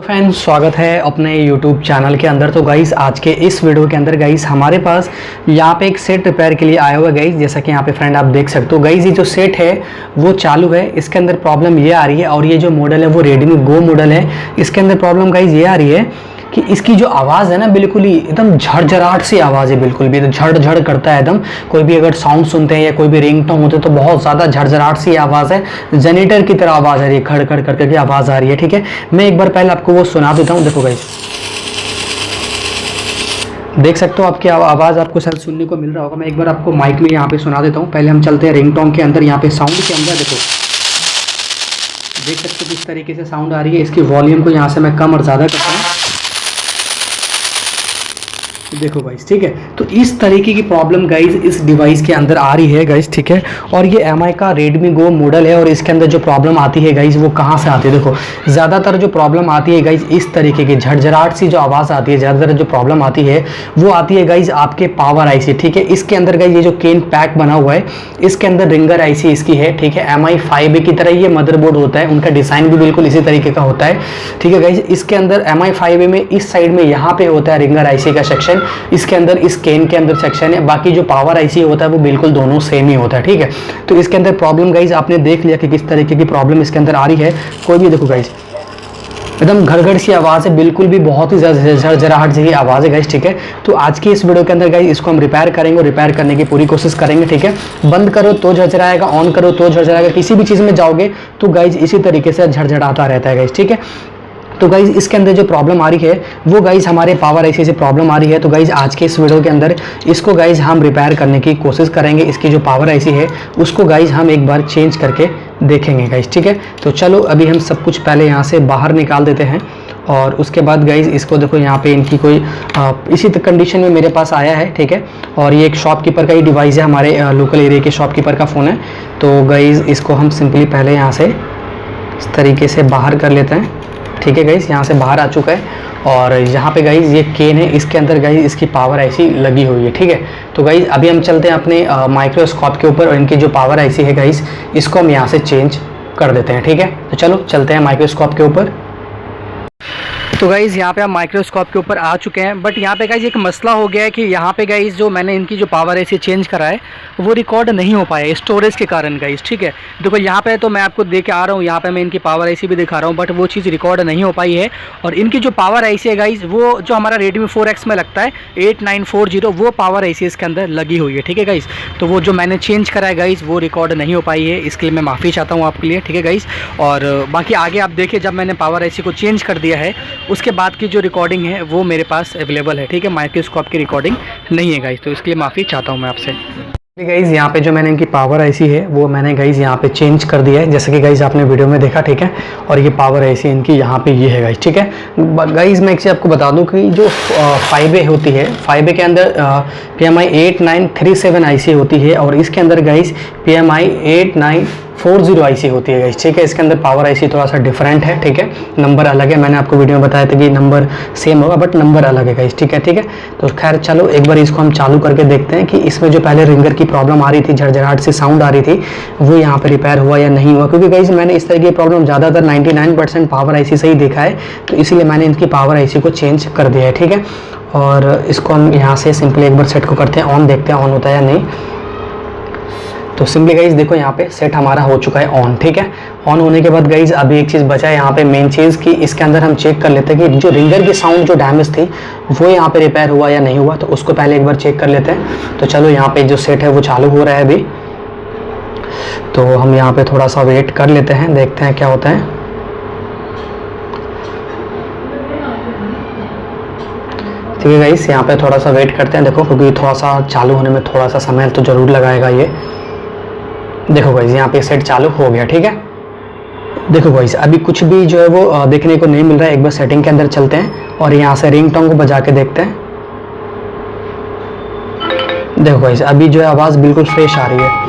Friends, स्वागत है अपने YouTube चैनल के अंदर। तो गाइस आज के इस वीडियो के अंदर गाइस हमारे पास यहाँ पे एक सेट रिपेयर के लिए आया हुआ है गाइस। जैसा कि यहाँ पे फ्रेंड आप देख सकते हो गाइस, ये जो सेट है वो चालू है। इसके अंदर प्रॉब्लम ये आ रही है, और ये जो मॉडल है वो रेडमी गो मॉडल है। इसके अंदर प्रॉब्लम गाइस ये आ रही है कि इसकी जो आवाज़ है ना, बिल्कुल ही एकदम झड़झड़ाहट सी आवाज़ है, बिल्कुल भी झड़ करता है एकदम। कोई भी अगर साउंड सुनते हैं या कोई भी रिंगटोन होते हैं तो बहुत ज़्यादा झड़झड़ाहट सी आवाज़ है, जनरेटर की तरह आवाज़ आ रही है, खड़ खड़ करके आवाज़ आ रही है। ठीक है, मैं एक बार पहले आपको वो सुना देता हूँ। देखो गाइस, देख सकते हो आपकी आवाज़ आपको शायद सुनने को मिल रहा होगा। मैं एक बार आपको माइक में यहाँ पे सुना देता हूँ। पहले हम चलते हैं रिंगटोन के अंदर, यहाँ पे साउंड के अंदर। देखो, देख सकते हो किस तरीके से साउंड आ रही है। इसकी वॉल्यूम को यहाँ से मैं कम और ज़्यादा करता हूँ। देखो गाइस, ठीक है, तो इस तरीके की प्रॉब्लम गाइस इस डिवाइस के अंदर आ रही है गाइस। ठीक है, और ये एमआई का रेडमी गो मॉडल है। और इसके अंदर जो प्रॉब्लम आती है गाइस वो कहाँ से आती है? देखो, ज़्यादातर जो प्रॉब्लम आती है गाइस इस तरीके की झड़झड़ाहट सी जो आवाज़ आती है, ज़्यादातर जो प्रॉब्लम आती है वो आती है गाइस आपके पावर आई से। ठीक है, इसके अंदर गाइस ये जो केन पैक बना हुआ है, इसके अंदर रिंगर आईसी इसकी है। ठीक है, MI 5A की तरह ये मदरबोर्ड होता है, उनका डिज़ाइन भी बिल्कुल इसी तरीके का होता है। ठीक है गाइस, इसके अंदर MI 5A में इस साइड में यहाँ पे होता है रिंगर आईसी का सेक्शन, इसके अंदर इस केन के अंदर सेक्शन है। बाकी जो पावर आईसी होता है वो बिल्कुल दोनों सेम ही होता है। ठीक है, तो इसके अंदर प्रॉब्लम गाइस आपने देख लिया कि किस तरीके की प्रॉब्लम इसके अंदर आ रही है। कोई भी देखो गाइस, एकदम घड़ सी आवाज़ है, बिल्कुल भी बहुत ही झड़झड़ाहट जैसी आवाज़ है गाइस। ठीक है, तो आज की इस वीडियो के अंदर गाइस इसको हम रिपेयर करेंगे और रिपेयर करने की पूरी कोशिश करेंगे। ठीक है, बंद करो तो झड़झड़ाएगा, ऑन करो तो झड़झड़ाएगा, किसी भी चीज़ में जाओगे तो गाइस इसी तरीके से झड़झड़ाता रहता है गाइस। ठीक है, तो गाइज इसके अंदर जो प्रॉब्लम आ रही है वो गाइज हमारे पावर आईसी से प्रॉब्लम आ रही है। तो गाइज आज के इस वीडियो के अंदर इसको गाइज हम रिपेयर करने की कोशिश करेंगे। इसकी जो पावर आईसी है उसको गाइज हम एक बार चेंज करके देखेंगे गाइज। ठीक है, तो चलो अभी हम सब कुछ पहले यहाँ से बाहर निकाल देते हैं, और उसके बाद गाइज इसको देखो यहाँ पे इनकी कोई इसी कंडीशन में मेरे पास आया है। ठीक है, और ये एक शॉपकीपर का ही डिवाइस है, हमारे लोकल एरिया के शॉपकीपर का फ़ोन है। तो गाइज इसको हम सिंपली पहले यहाँ से इस तरीके से बाहर कर लेते हैं। ठीक है गाइस, यहाँ से बाहर आ चुका है, और यहाँ पे गाइस ये केन है, इसके अंदर गाइस इसकी पावर आईसी लगी हुई है। ठीक है, तो गाइस अभी हम चलते हैं अपने माइक्रोस्कोप के ऊपर, और इनकी जो पावर आईसी है गाइस इसको हम यहाँ से चेंज कर देते हैं। ठीक है, तो चलो चलते हैं माइक्रोस्कोप के ऊपर। तो गाइज़ यहाँ पे हम माइक्रोस्कोप के ऊपर आ चुके हैं, बट यहाँ पे गाइज़ एक मसला हो गया है कि यहाँ पे गाइज़ जो मैंने इनकी जो पावर आईसी चेंज करा है वो रिकॉर्ड नहीं हो पाया स्टोरेज के कारण गाइज़। ठीक है, देखो यहाँ पे तो मैं आपको दे के आ रहा हूँ, यहाँ पे मैं इनकी पावर आईसी भी दिखा रहा हूँ, बट वो चीज़ रिकॉर्ड नहीं हो पाई है। और इनकी जो पावर आईसी है गाइज़ वो जो हमारा Redmi 4X में लगता है 8940, वो पावर आईसी इसके अंदर लगी हुई है। ठीक है गाइज़, तो वो जो मैंने चेंज करा है गाइज़ वो रिकॉर्ड नहीं हो पाई है, इसके लिए मैं माफ़ी चाहता हूँ आपके लिए। ठीक है गाइज़, और बाकी आगे आप देखिए, जब मैंने पावर आईसी को चेंज कर दिया है उसके बाद की जो रिकॉर्डिंग है वो मेरे पास अवेलेबल है। ठीक है, माइक्रोस्कोप की रिकॉर्डिंग नहीं है गाइज़, तो इसके लिए माफ़ी चाहता हूँ मैं आपसे। गाइज़ यहाँ पे जो मैंने इनकी पावर आईसी है वो मैंने गाइज़ यहाँ पे चेंज कर दिया है, जैसे कि गाइज़ आपने वीडियो में देखा। ठीक है, और ये पावर आईसी इनकी यहाँ पे ये है गाइज़। ठीक है गाइज़, मैं एक चीज़ आपको बता दूँ कि जो 5A होती है, 5A के अंदर PMI 8937 आईसी होती है, और इसके अंदर गाइज़ PMI 8940 आईसी होती है गाइस। ठीक है, इसके अंदर पावर आईसी थोड़ा सा डिफरेंट है। ठीक है, नंबर अलग है, मैंने आपको वीडियो में बताया था कि नंबर सेम होगा बट नंबर अलग है गाइस। ठीक है, ठीक है, तो खैर चलो एक बार इसको हम चालू करके देखते हैं कि इसमें जो पहले रिंगर की प्रॉब्लम आ रही थी, झड़झड़ाहट से साउंड आ रही थी, वो यहाँ पे रिपेयर हुआ या नहीं हुआ। क्योंकि गाइस मैंने इस तरह की प्रॉब्लम ज़्यादातर 99% पावर आईसी से ही देखा है, तो इसीलिए मैंने इनकी पावर आईसी को चेंज कर दिया है। ठीक है, और इसको हम यहाँ से सिंपली एक बार सेट को करते हैं ऑन, देखते हैं ऑन होता है या नहीं। तो सिंपली गाइज देखो यहाँ पे सेट हमारा हो चुका है ऑन। ठीक है, ऑन होने के बाद गाइज अभी एक चीज़ बचा है यहाँ पे, मेन चीज़ कि इसके अंदर हम चेक कर लेते हैं कि जो रिंगर की साउंड जो डैमेज थी वो यहाँ पे रिपेयर हुआ या नहीं हुआ, तो उसको पहले एक बार चेक कर लेते हैं। तो चलो यहाँ पे जो सेट है वो चालू हो रहा है अभी, तो हम यहाँ पे थोड़ा सा वेट कर लेते हैं, देखते हैं क्या होता है। ठीक है गाइस, यहाँ पे थोड़ा सा वेट करते हैं, देखो क्योंकि थोड़ा सा चालू होने में थोड़ा सा समय तो ज़रूर लगाएगा ये। देखो गाइस यहाँ पे सेट चालू हो गया। ठीक है, देखो गाइस अभी कुछ भी जो है वो देखने को नहीं मिल रहा है। एक बार सेटिंग के अंदर चलते हैं और यहाँ से रिंगटोन को बजा के देखते हैं। देखो गाइस अभी जो है आवाज़ बिल्कुल फ्रेश आ रही है।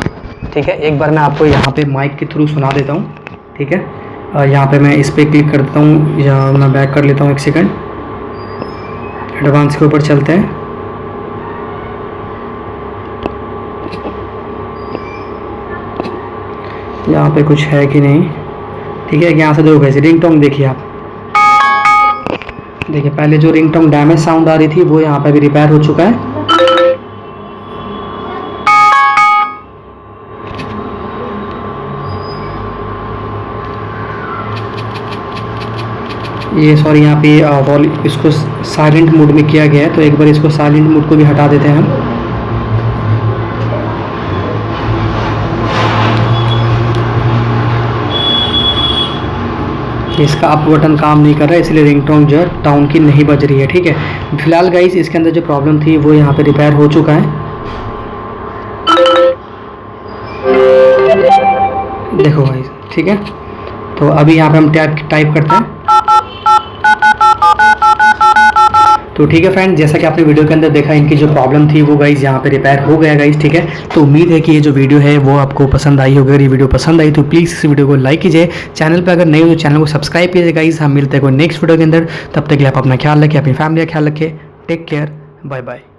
ठीक है, एक बार मैं आपको यहाँ पे माइक के थ्रू सुना देता हूँ। ठीक है, यहाँ पे मैं इस पर क्लिक कर देता हूँ, या मैं बैक कर लेता हूँ एक सेकेंड, एडवांस के ऊपर चलते हैं। यहाँ पे कुछ है कि नहीं। ठीक है, यहाँ से देखो गाइस रिंगटोन देखिए आप, देखिए पहले जो रिंगटोन डैमेज साउंड आ रही थी वो यहाँ पे भी रिपेयर हो चुका है। ये सॉरी यहाँ पे इसको साइलेंट मोड में किया गया है, तो एक बार इसको साइलेंट मोड को भी हटा देते हैं हम। इसका अप बटन काम नहीं कर रहा है, इसलिए रिंगटोन जो है टाउन की नहीं बज रही है। ठीक है, फिलहाल गाइस इसके अंदर जो प्रॉब्लम थी वो यहाँ पे रिपेयर हो चुका है। देखो गाइस, ठीक है, तो अभी यहाँ पे हम टाइप करते हैं। तो ठीक है फ्रेंड, जैसा कि आपने वीडियो के अंदर देखा, इनकी जो प्रॉब्लम थी वो गाइज यहाँ पे रिपेयर हो गया गाइज। ठीक है, तो उम्मीद है कि ये जो वीडियो है वो आपको पसंद आई होगी। अगर ये वीडियो पसंद आई तो प्लीज़ इस वीडियो को लाइक कीजिए, चैनल पे अगर नए हो तो चैनल को सब्सक्राइब कीजिए गाइज। हम मिलते हैं कोई नेक्स्ट वीडियो के अंदर, तब तक के लिए आप अपना ख्याल रखिए, अपनी फैमिली का ख्याल रखिए। Take care, bye bye.